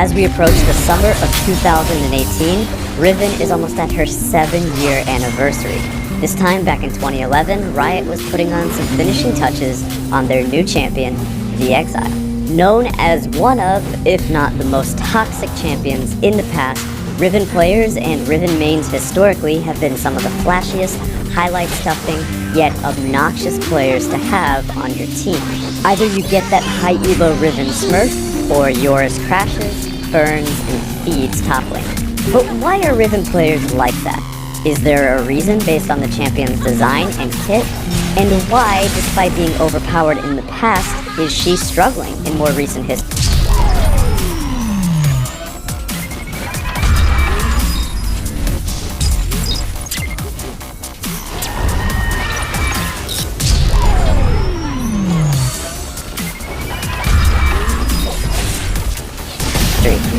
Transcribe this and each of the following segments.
As we approach the summer of 2018, Riven is almost at her 7-year anniversary. This time, back in 2011, Riot was putting on some finishing touches on their new champion, the Exile. Known as one of, if not the most toxic champions in the past, Riven players and Riven mains historically have been some of the flashiest, highlight-stuffing, yet obnoxious players to have on your team. Either you get that high elo Riven smurf, or yours crashes, burns, and feeds top lane. But why are Riven players like that? Is there a reason based on the champion's design and kit? And why, despite being overpowered in the past, is she struggling in more recent history?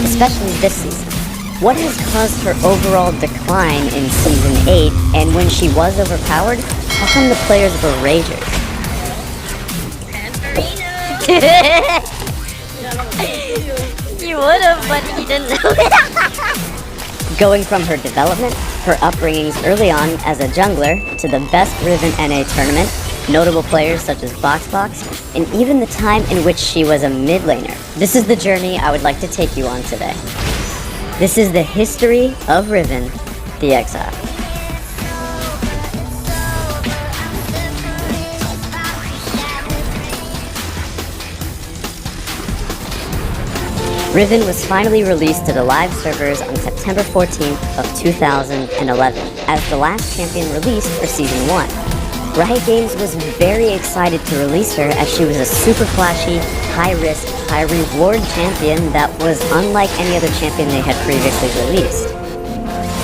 Especially this season. What has caused her overall decline in Season 8, and when she was overpowered, how come the players were ragers? You would've, but you didn't know it. Going from her development, her upbringings early on as a jungler, to the best Riven NA tournament, notable players such as Boxbox, and even the time in which she was a mid laner. This is the journey I would like to take you on today. This is the history of Riven, the Exile. Riven was finally released to the live servers on September 14th of 2011 as the last champion released for Season 1. Riot Games was very excited to release her as she was a super flashy, high-risk, high-reward champion that was unlike any other champion they had previously released.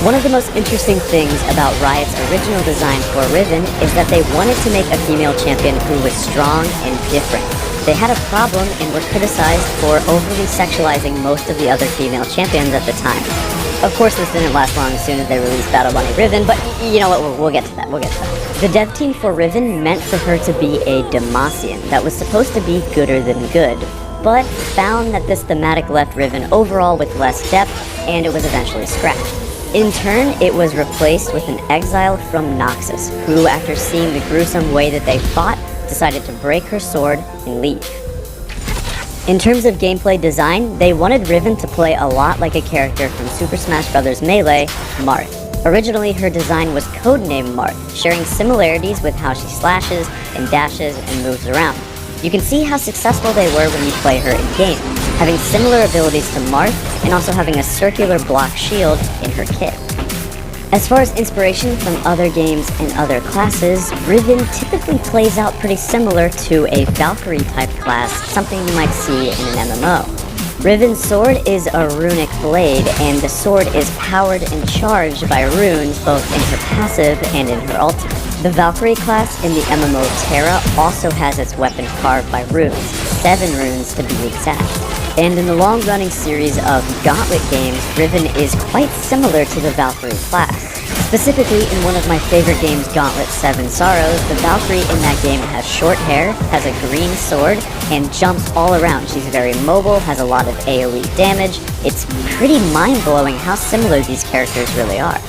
One of the most interesting things about Riot's original design for Riven is that they wanted to make a female champion who was strong and different. They had a problem and were criticized for overly sexualizing most of the other female champions at the time. Of course, this didn't last long as soon as they released Battle Bunny Riven, but you know what, we'll get to that, The dev team for Riven meant for her to be a Demacian that was supposed to be gooder than good, but found that this thematic left Riven overall with less depth, and it was eventually scrapped. In turn, it was replaced with an exile from Noxus, who, after seeing the gruesome way that they fought, decided to break her sword and leave. In terms of gameplay design, they wanted Riven to play a lot like a character from Super Smash Bros. Melee, Marth. Originally, her design was codenamed Marth, sharing similarities with how she slashes and dashes and moves around. You can see how successful they were when you play her in-game, having similar abilities to Marth and also having a circular block shield in her kit. As far as inspiration from other games and other classes, Riven typically plays out pretty similar to a Valkyrie-type class, something you might see in an MMO. Riven's sword is a runic blade, and the sword is powered and charged by runes both in her passive and in her ultimate. The Valkyrie class in the MMO Terra also has its weapon carved by runes, 7 runes to be exact. And in the long-running series of Gauntlet games, Riven is quite similar to the Valkyrie class. Specifically, in one of my favorite games, Gauntlet 7 Sorrows, the Valkyrie in that game has short hair, has a green sword, and jumps all around. She's very mobile, has a lot of AoE damage. It's pretty mind-blowing how similar these characters really are.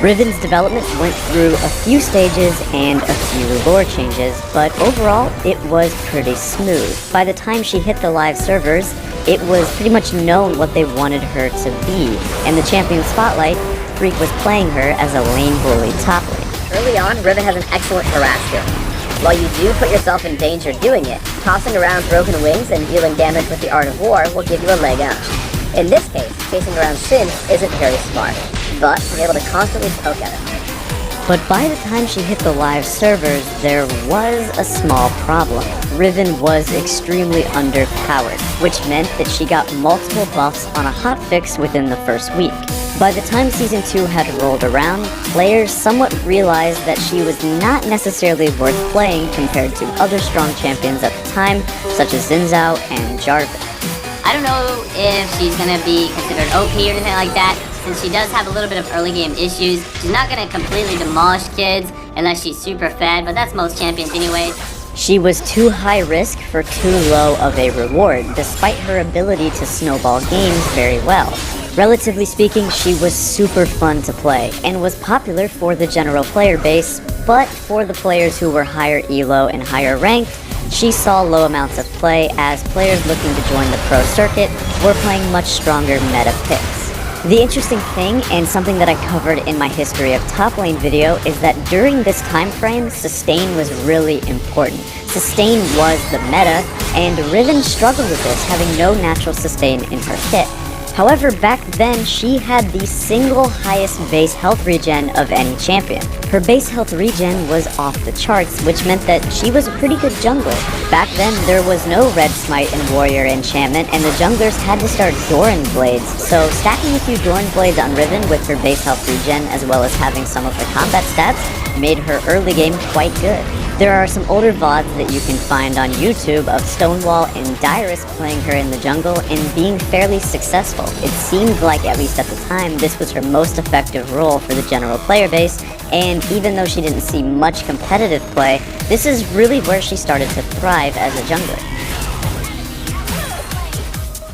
Riven's development went through a few stages and a few lore changes, but overall, it was pretty smooth. By the time she hit the live servers, it was pretty much known what they wanted her to be, and the champion spotlight, Freak was playing her as a lane bully top lane. Early on, Riven has an excellent harass skill. While you do put yourself in danger doing it, tossing around broken wings and dealing damage with the Art of War will give you a leg up. In this case, chasing around Shin isn't very smart, but you're able to constantly poke at him. But by the time she hit the live servers, there was a small problem. Riven was extremely underpowered, which meant that she got multiple buffs on a hotfix within the first week. By the time Season 2 had rolled around, players somewhat realized that she was not necessarily worth playing compared to other strong champions at the time, such as Xin Zhao and Jarvan. I don't know if she's going to be considered OP or anything like that, since she does have a little bit of early game issues. She's not going to completely demolish kids unless she's super fed, but that's most champions anyways. She was too high risk for too low of a reward, despite her ability to snowball games very well. Relatively speaking, she was super fun to play, and was popular for the general player base, but for the players who were higher elo and higher ranked, she saw low amounts of play as players looking to join the pro circuit were playing much stronger meta picks. The interesting thing, and something that I covered in my history of top lane video, is that during this time frame, sustain was really important. Sustain was the meta, and Riven struggled with this, having no natural sustain in her kit. However, back then, she had the single highest base health regen of any champion. Her base health regen was off the charts, which meant that she was a pretty good jungler. Back then, there was no red smite and warrior enchantment, and the junglers had to start Doran blades, so stacking a few Doran blades on Riven with her base health regen, as well as having some of her combat stats, made her early game quite good. There are some older VODs that you can find on YouTube of Stonewall and Dyrus playing her in the jungle and being fairly successful. It seemed like, at least at the time, this was her most effective role for the general player base, and even though she didn't see much competitive play, this is really where she started to thrive as a jungler.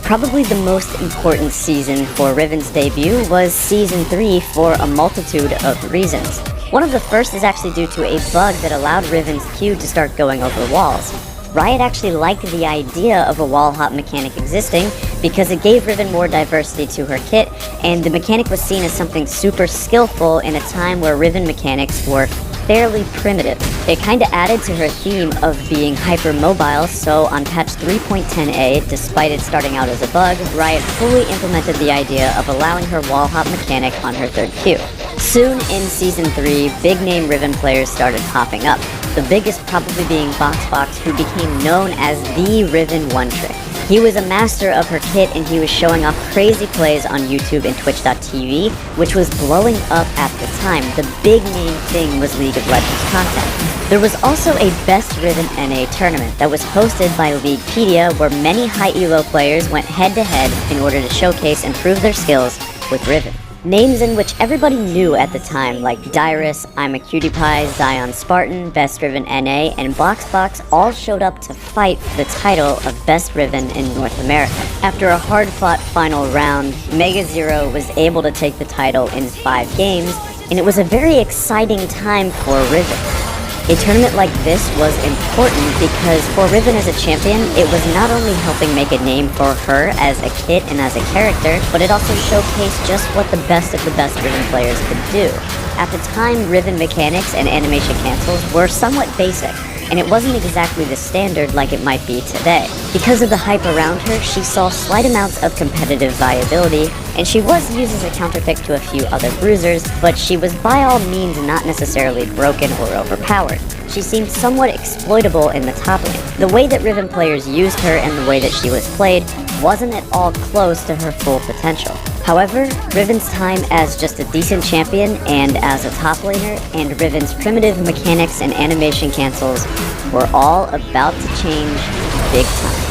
Probably the most important season for Riven's debut was Season 3 for a multitude of reasons. One of the first is actually due to a bug that allowed Riven's Q to start going over walls. Riot actually liked the idea of a wall hop mechanic existing because it gave Riven more diversity to her kit, and the mechanic was seen as something super skillful in a time where Riven mechanics were fairly primitive. It kinda added to her theme of being hyper-mobile, so on patch 3.10a, despite it starting out as a bug, Riot fully implemented the idea of allowing her wall hop mechanic on her third Q. Soon in Season 3, big-name Riven players started popping up, the biggest probably being Boxbox, who became known as the Riven one-trick. He was a master of her kit, and he was showing off crazy plays on YouTube and Twitch.tv, which was blowing up at the time. The big main thing was League of Legends content. There was also a Best Riven NA tournament that was hosted by Leaguepedia, where many high elo players went head-to-head in order to showcase and prove their skills with Riven. Names in which everybody knew at the time, like Dyrus, I'm a Cutie Pie, Zion Spartan, Best Riven NA, and Boxbox all showed up to fight for the title of Best Riven in North America. After a hard-fought final round, Mega Zero was able to take the title in 5 games, and it was a very exciting time for Riven. A tournament like this was important because for Riven as a champion, it was not only helping make a name for her as a kit and as a character, but it also showcased just what the best of the best Riven players could do. At the time, Riven mechanics and animation cancels were somewhat basic, and it wasn't exactly the standard like it might be today. Because of the hype around her, she saw slight amounts of competitive viability, and she was used as a counterpick to a few other bruisers, but she was by all means not necessarily broken or overpowered. She seemed somewhat exploitable in the top lane. The way that Riven players used her and the way that she was played wasn't at all close to her full potential. However, Riven's time as just a decent champion and as a top laner, and Riven's primitive mechanics and animation cancels were all about to change big time.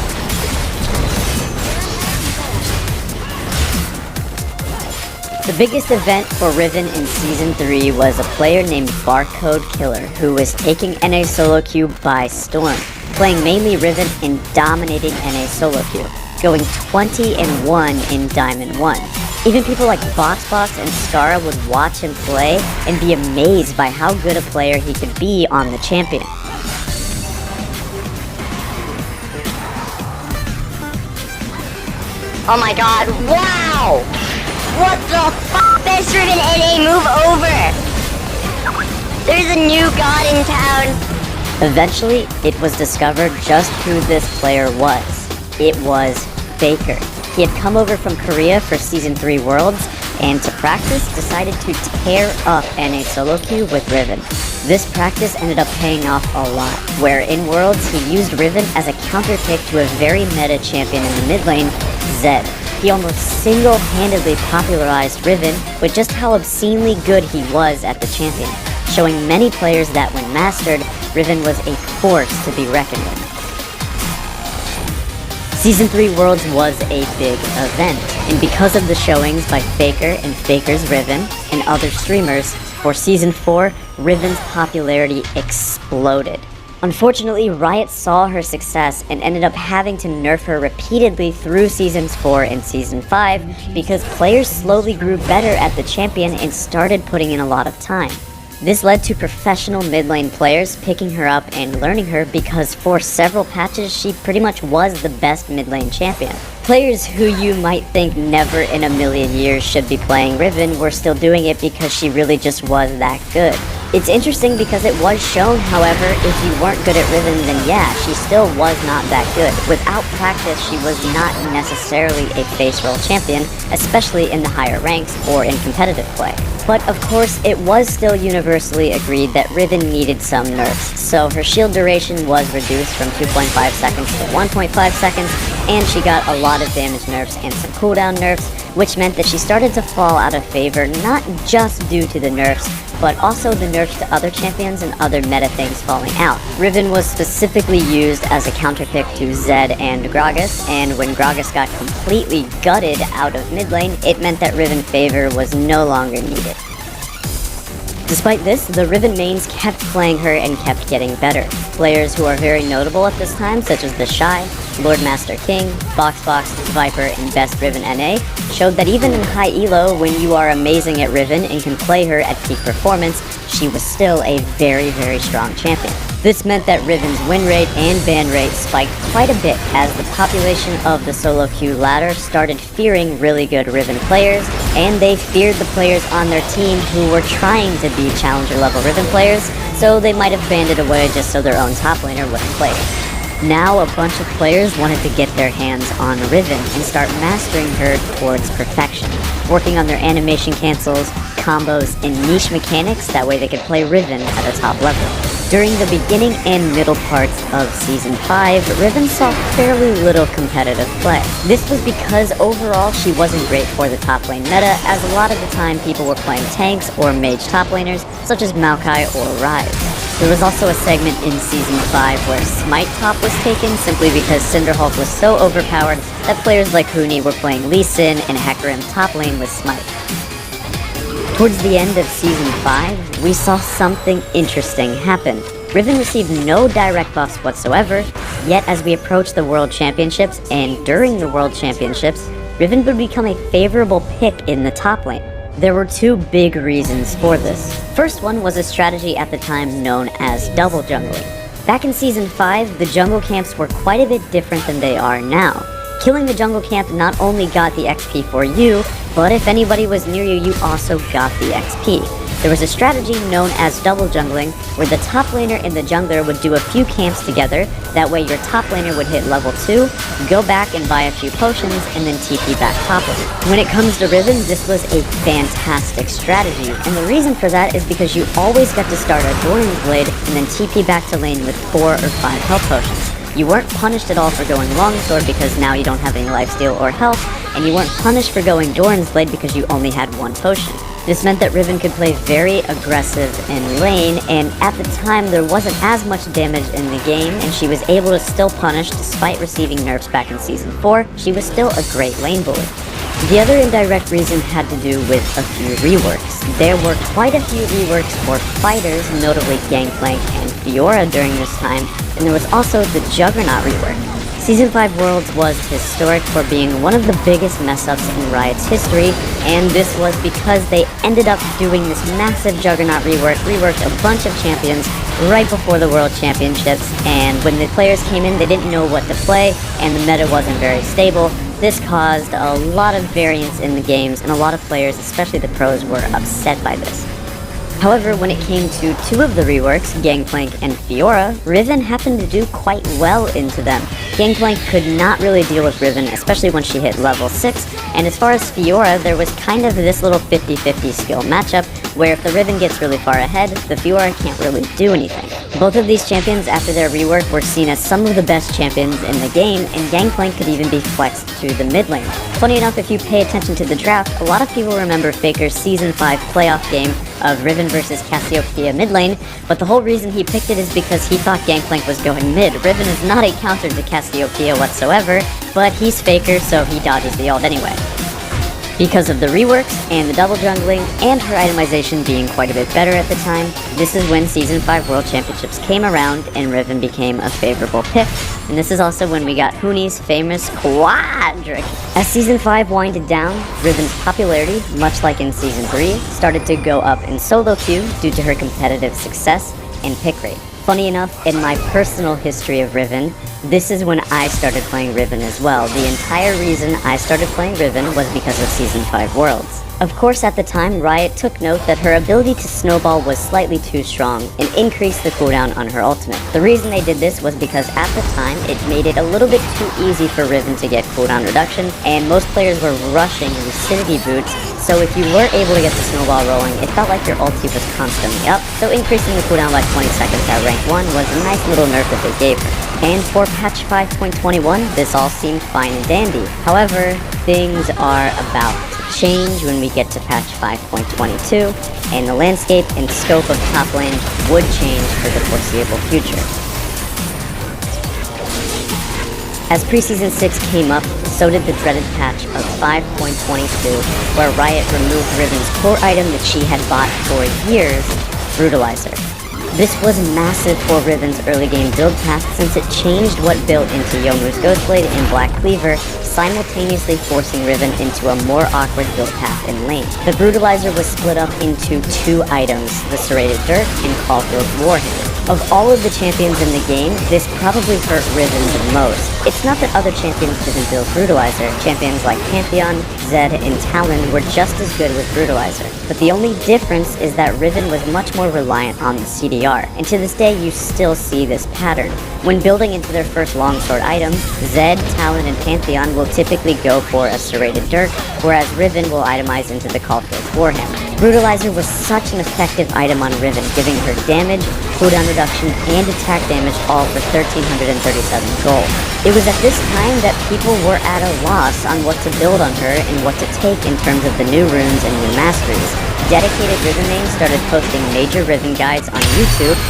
The biggest event for Riven in Season 3 was a player named Barcode Killer, who was taking NA solo queue by storm, playing mainly Riven and dominating NA solo queue, going 20-1 in Diamond 1. Even people like Boxbox and Scar would watch him play and be amazed by how good a player he could be on the champion. Oh my god, wow! What the fuck? Best Riven NA, move over! There's a new god in town! Eventually, it was discovered just who this player was. It was Faker. He had come over from Korea for Season 3 Worlds, and to practice, decided to tear up NA solo queue with Riven. This practice ended up paying off a lot, where in Worlds, he used Riven as a counterpick to a very meta champion in the mid lane, Zed. He almost single-handedly popularized Riven with just how obscenely good he was at the champion, showing many players that when mastered, Riven was a force to be reckoned with. Season 3 Worlds was a big event, and because of the showings by Faker and Faker's Riven and other streamers, for Season 4, Riven's popularity exploded. Unfortunately, Riot saw her success and ended up having to nerf her repeatedly through Seasons 4 and Season 5 because players slowly grew better at the champion and started putting in a lot of time. This led to professional mid lane players picking her up and learning her because for several patches she pretty much was the best mid lane champion. Players who you might think never in a million years should be playing Riven were still doing it because she really just was that good. It's interesting because it was shown, however, if you weren't good at Riven, then yeah, she still was not that good. Without practice, she was not necessarily a face roll champion, especially in the higher ranks or in competitive play. But of course, it was still universally agreed that Riven needed some nerfs, so her shield duration was reduced from 2.5 seconds to 1.5 seconds, and she got a lot of damage nerfs and some cooldown nerfs, which meant that she started to fall out of favor not just due to the nerfs, but also the nerfs to other champions and other meta things falling out. Riven was specifically used as a counterpick to Zed and Gragas, and when Gragas got completely gutted out of mid lane, it meant that Riven favor was no longer needed. Despite this, the Riven mains kept playing her and kept getting better. Players who are very notable at this time, such as The Shy, Lord Master King, Boxbox, Viper, and Best Riven NA, showed that even in high elo, when you are amazing at Riven and can play her at peak performance, she was still a very, very strong champion. This meant that Riven's win rate and ban rate spiked quite a bit as the population of the solo queue ladder started fearing really good Riven players, and they feared the players on their team who were trying to be challenger level Riven players, so they might have banned it away just so their own top laner wouldn't play it. Now a bunch of players wanted to get their hands on Riven and start mastering her towards perfection, working on their animation cancels, combos, and niche mechanics, that way they could play Riven at a top level. During the beginning and middle parts of Season 5, Riven saw fairly little competitive play. This was because overall she wasn't great for the top lane meta, as a lot of the time people were playing tanks or mage top laners, such as Maokai or Ryze. There was also a segment in Season 5 where Smite top was taken simply because Cinderhulk was so overpowered that players like Huni were playing Lee Sin and Hecarim top lane with Smite. Towards the end of Season 5, we saw something interesting happen. Riven received no direct buffs whatsoever, yet as we approached the World Championships and during the World Championships, Riven would become a favorable pick in the top lane. There were two big reasons for this. First one was a strategy at the time known as double jungling. Back in Season 5, the jungle camps were quite a bit different than they are now. Killing the jungle camp not only got the XP for you, but if anybody was near you, you also got the XP. There was a strategy known as double jungling, where the top laner and the jungler would do a few camps together, that way your top laner would hit level 2, go back and buy a few potions, and then TP back top lane. When it comes to Riven, this was a fantastic strategy, and the reason for that is because you always got to start a Doran's Blade and then TP back to lane with 4 or 5 health potions. You weren't punished at all for going Longsword because now you don't have any lifesteal or health, and you weren't punished for going Doran's Blade because you only had 1 potion. This meant that Riven could play very aggressive in lane, and at the time there wasn't as much damage in the game, and she was able to still punish despite receiving nerfs back in Season 4. She was still a great lane bully. The other indirect reason had to do with a few reworks. There were quite a few reworks for fighters, notably Gangplank and Fiora during this time, and there was also the Juggernaut rework. Season 5 Worlds was historic for being one of the biggest mess-ups in Riot's history, and this was because they ended up doing this massive Juggernaut reworked a bunch of champions right before the World Championships, and when the players came in, they didn't know what to play, and the meta wasn't very stable. This caused a lot of variance in the games, and a lot of players, especially the pros, were upset by this. However, when it came to 2 of the reworks, Gangplank and Fiora, Riven happened to do quite well into them. Gangplank could not really deal with Riven, especially when she hit level 6, and as far as Fiora, there was kind of this little 50-50 skill matchup, where if the Riven gets really far ahead, the Fiora can't really do anything. Both of these champions, after their rework, were seen as some of the best champions in the game, and Gangplank could even be flexed to the mid lane. Funny enough, if you pay attention to the draft, a lot of people remember Faker's Season 5 playoff game of Riven versus Cassiopeia mid lane, but the whole reason he picked it is because he thought Gangplank was going mid. Riven is not a counter to Cassiopeia whatsoever, but he's Faker, so he dodges the ult anyway. Because of the reworks and the double jungling and her itemization being quite a bit better at the time, this is when Season 5 World Championships came around and Riven became a favorable pick. And this is also when we got Huni's famous Quadric. As Season 5 winded down, Riven's popularity, much like in Season 3, started to go up in solo queue due to her competitive success and pick rate. Funny enough, in my personal history of Riven, this is when I started playing Riven as well. The entire reason I started playing Riven was because of Season 5 Worlds. Of course, at the time, Riot took note that her ability to snowball was slightly too strong and increased the cooldown on her ultimate. The reason they did this was because at the time, it made it a little bit too easy for Riven to get cooldown reduction, and most players were rushing Lucidity boots, so if you were able to get the snowball rolling, it felt like your ulti was constantly up, so increasing the cooldown by 20 seconds at rank 1 was a nice little nerf that they gave her. And for patch 5.21, this all seemed fine and dandy. However, things are about to change when we get to patch 5.22, and the landscape and scope of top lane would change for the foreseeable future. As Preseason 6 came up, so did the dreaded patch of 5.22, where Riot removed Riven's core item that she had bought for years, Brutalizer. This was massive for Riven's early game build path since it changed what built into Youmuu's Ghostblade and Black Cleaver, simultaneously forcing Riven into a more awkward build path in lane. The Brutalizer was split up into two items, the Serrated Dirk and Caulfield's Warhammer. Of all of the champions in the game, this probably hurt Riven the most. It's not that other champions didn't build Brutalizer. Champions like Pantheon, Zed, and Talon were just as good with Brutalizer. But the only difference is that Riven was much more reliant on the CDR, and to this day you still see this pattern. When building into their first longsword item, Zed, Talon, and Pantheon will typically go for a Serrated Dirk, whereas Riven will itemize into the Caulfield's Warhammer. Brutalizer was such an effective item on Riven, giving her damage, cooldown reduction, and attack damage all for 1337 gold. It was at this time that people were at a loss on what to build on her and what to take in terms of the new runes and new masteries. Dedicated Riven mains started posting major Riven guides on YouTube,